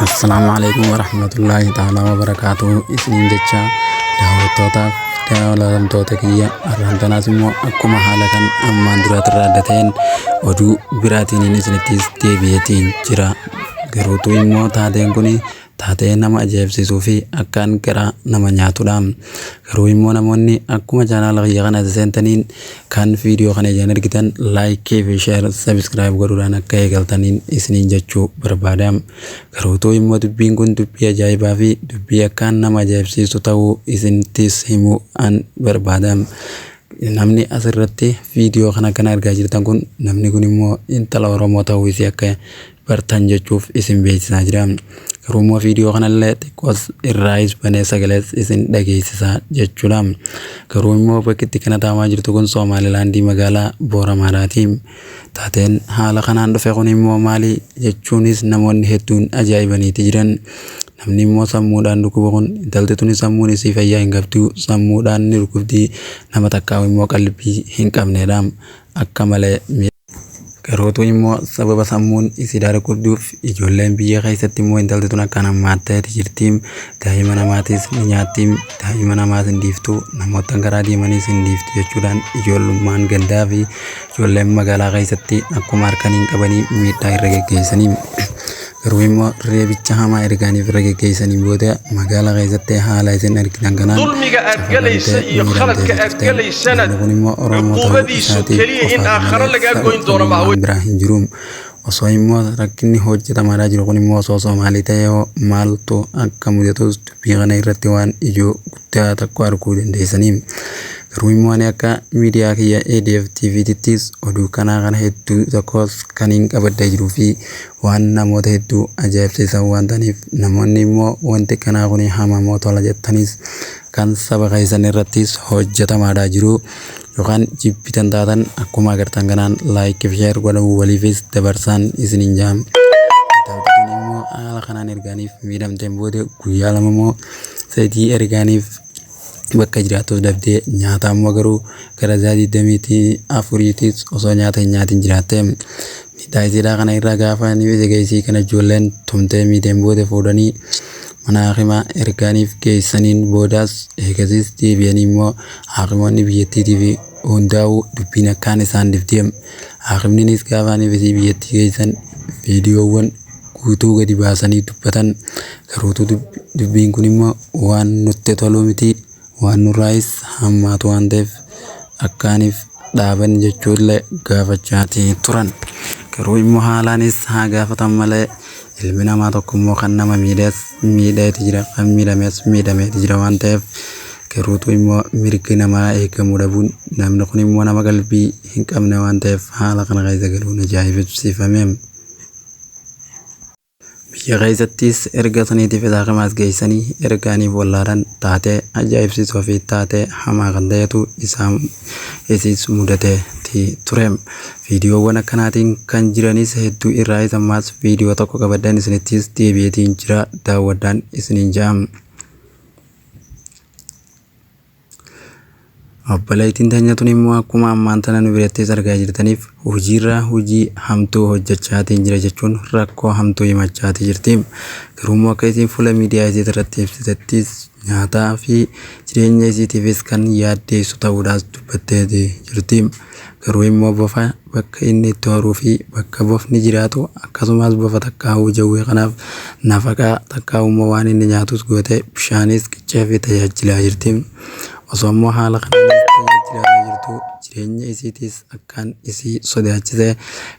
Assalamualaikum warahmatullahi ta'ala wabarakatuh. Isiniin jecha daawwattootaaf daawwatamtoota kiyya arrantanas immoo akkuma haala kan ammaan dura irraaddateen oduu biraatiin isinittis deebi'eetiin jira. Garuutuu immoo taateen kun taatee nama ajaa'ibsiisuu fi akkaan garaa nama nyaatudha. Garuu immoo namoonni akkuma chaanaala kiyya kana seentaniin kan viidiyoo kana ijaan argitan laayikii fi sheer sabiskiraayib godhuudhaan akka eegaltaniin isiniin jechuu barbaada. Garuutuu immoo dubbiin kun dubbii ajaa'ibaa fi dubbii akkaan nama ajaa'ibsiisu ta'uu isinittis himuu an barbaada. Namni asirratti viidiyoo kana kan argaa jirtan kun namni kun immoo intala Oromoo ta'uu isii akka bartan jechuuf isin beeksisaa jira. Garuu immoo viidiyoo kanallee xiqqoos irraayis banee sagalees isin dhageessisaa jechuudha. Garuu immoo bakki itti kana taamaa jirtu kun Somaalilaandii magaalaa Booramaadhaati. Taateen haala kanaan dhufe kun immoo maali jechuunis namoonni hedduun ajaa'ibaniiti jiran. Namni immoo sammuudhaan dhukkuba kun intalti tuni sammuun isii fayyaa hin qabdu, sammuudhaan ni dhukkubdi, nama takkaa immoo qalbii hin qabnedha akka malee. Garuutuu immoo sababa sammuun isii dhukkubduuf ijoolleen biyya keessatti immoo intalti tun akkaan hammaattee jirti. Daa'ima namaatis ni nyaatti, daa'ima namaas hin dhiiftu, namoota karaa deemanis hin dhiiftu jechuudhaan ijoollummaan gandaa fi ijoolleen magaalaa keessatti akkuma harkaniin qabanii miidhaa irra geggeessanii. Garuu immoo reebicha hamaa ergaaniif irra geggeessanii booda magaalaa keessatti haala isin argitan kanaan dulmiga aad galaysa iyo khaladka aad galaysana uqubadiisu keliya in aakhiro lagaa goyn doono maaweyn osoo immoo rakkinni hojjetamaadhaa jiru kun immoo osoo Soomaalii ta'ee maaltu akka mudatus dubbii kana irratti waan ijoo guddaa tokko arguu dandeessanii. Garuu immoo ani akka miidiyaa kiyya ADF TV'ttis oduu kana hedduu tokkos kan hin qabadda jiruu fi waan namoota hedduu ajaa'ibsiisan waan ta'aniif namoonni immoo wanti kanaa kun hamamoo tola jettanis kan saba keessan irrattis hojjetamaadhaa jiru yookaan jibbitan taatan akkuma agartan kanaan laayikii fi sheer godhamuu waliifis dabarsaan isiniin jaam. Intalti immoo haala kanaan ergaaniif miidhamteen booda guyyaa lama immoo sadii ergaaniif bakka jiraattus dhabdee nyaata ammoo garuu gara zaadii damiitii afuriitis osoo nyaata hin nyaatin jiraatte. Miidhaa isiidhaa kana irraa gaafa ni geessii kana ijoolleen tumtee miidheen booda fuudhanii mana hakimaa ergaaniif geessaniin boodaas eegasiis deebi'anii immoo hakimoonni biyyattiitii fi hundaa'uu dubbiin akkaan isaan dhibdeem. Hakimniinis gaafaaniif isii biyyattii geessan viidiyoowwan guutuu gadi baasanii dubbatan. Garuutuu dubbiin kun immoo waan nutti tolu miti, waan nurraayis hammaatu waan ta'eef akkaaniif dhaaban jechuullee gaafachaatii turan. Garuu immoo haalaanis haa gaafatan malee ilmi namaa tokko immoo kan nama miidheeti jira, kan miidhameeti jira waan ta'eef garuutuu immoo mirgi namaa eegamuu dhabuun namni kun immoo nama qalbii hin qabne waan ta'eef haala kana keessa galuun ajaa'ibsiifame. Biyya keessattis erga saniitiif isaa kamaas geessanii ergaaniif wallaadhaan taatee ajaa'ibsiisuu fi taatee hamaa kan ta'etu isiis mudatee ture. Viidiyoowwan akkanaatiin kan jiranis hedduu irraa ammaas viidiyoo tokko qabaddan isinittis deebi'eetiin jira, daawwadhaan isiniin jaam. Obboleettiin teenyatun immoo akkuma ammaan tana nu birattis argaa jirtaniif hojiirra hojii hamtuu hojjechaatiin jira jechuun rakkoo hamtuu himachaatii jirti. Garuu immoo akka isiin fuula miidiyaa isii irratti ibsitettis nyaataa fi jireenya isiitiifis kan yaaddeessu ta'uudhaas dubbattee jirti. Garuu immoo bofa bakka inni itti horuu fi bakka bofni jiraatu akkasumas bofa takkaa'uu jawwee kanaaf nafaqaa takkaa'ummoo waan inni nyaatus goote bishaanis qiccee fi tajaajilaa jirti. Osoo immoo haala kanaan tajaajilaa jirtu jireenya isiitis akkaan isii sodaachisee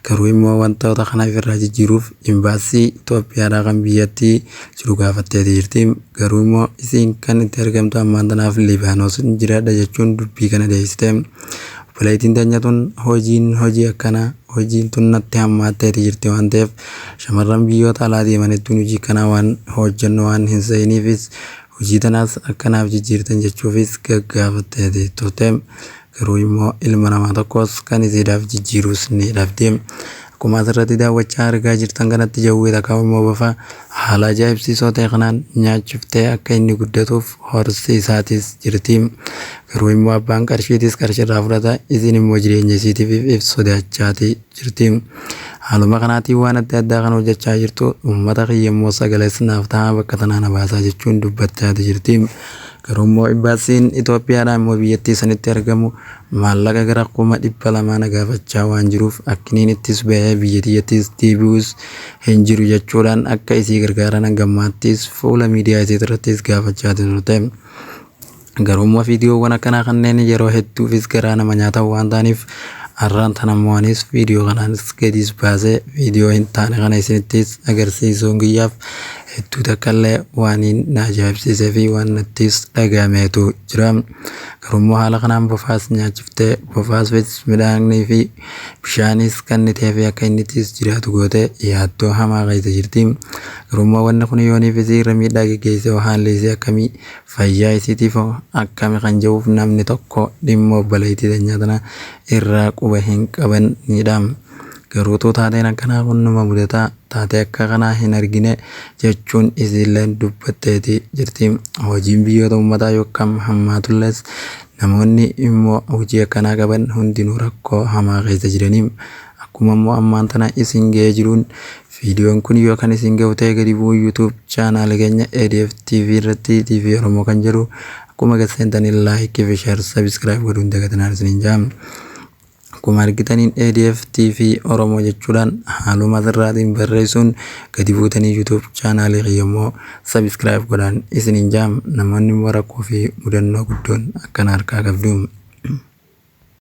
garuu immoo wantoota kanaaf irraa jijjiiruuf imbaasii Itoophiyaadhaa kan biyyattii jiru gaafattee jirti. Garuu immoo isiin kan itti argamtu ammaan tanaaf Libaanos jiraadha jechuun dubbii kana dhiyeessite. Obboleettiin teenyatun hojii akkanaa hojiin tun natti hammaatteeti jirti waan ta'eef shamarran biyyoota alaa deeman hedduun hojii kanaa waan hojjennu waan hin seeniifis hojii tanaas akkanaaf jijjiirtan jechuufis gaggaafatteeti turte. Garuu immoo ilma namaa tokkos kan isiidhaaf jijjiirus ni dhabde. akkuma asirratti daawwachaa argaa jirtan kanatti jawwee takka immoo bofa haala ajaa'ibsiisoo ta'e kanaan nyaachiftee akka inni guddatuuf horsi isaatis jirti. Garuu immoo abbaan qarshiitis qarshirraa fudhata, isin immoo jireenya isiitiif sodaachaatii jirti. Haaluma kanaatiin waan adda addaa kan hojjechaa jirtu uummata kiyya immoo sagalees naaf ta'a bakka tanaa na baasaa jechuun dubbachaa jirti. Garuu immoo imbaasiin Itoophiyaadhaan immoo biyyattii sanitti argamu maallaqa gara 200,000 na gaafachaa waan jiruuf akkiniin ittis ba'ee biyyattiittis deebi'us hin jiru jechuudhaan akka isii gargaaran gammaattis fuula miidiyaa isii irrattis gaafachaa turte. Garuu immoo viidiyoowwan akkanaa kanneen yeroo hedduufis garaa nama nyaatan waan ta'aniif har'aan tana moo'anis viidiyoo kanaanis gadis baasee viidiyoo hin taane kana isinittis agarsiisuun guyyaaf hedduu takkaallee waan na ajaa'ibsiisee fi waan nattis dhagahameetu jira. Garuu immoo haala kanaan bofaas nyaachiftee bofaas midhaanii fi bishaanis kannitee fi akka innittis jiraatu goote yaaddoo hamaa keessa jirti. Garuu immoo wanni kun yooniif isii irra miidhaa geggeessee haalli isii akkamii fayyaa isiitiif akkami kan jiruuf namni tokko dhimma obboleettii teenyaa tana irraa quba hin qabanidha. Garuu taateen akkanaa kun nama mudataa taatee akka kanaa hin argine jechuun isiillee dubbatteeti jirti. Hojiin biyyoota uummataa yookaan hammaatullees namoonni immoo hojii akkanaa qaban hundinuu rakkoo hamaa keessa jiraniif akkuma immoo ammaan tana isin ga'ee jiruun viidiyoon kun yoo kan isin ga'u ta'e gadi bu'uu YouTube chaanaal keenya ADF TV irratti TV Oromoo kan jedhu akkuma gaseentanii laayikii fi sheer sabiskiraayib godhuun dagatanaan isiniin jaam. Akkuma argitaniin ADF TV Oromoo jechuudhaan haaluma asirraatiin barreessuun gadi buutanii YouTube chaanaalii kiyya immoo sabiskiraayib godhaan isiniin jaam. Namoonni immoo rakkoo fi mudannoo guddoon akkana harkaa qabdu.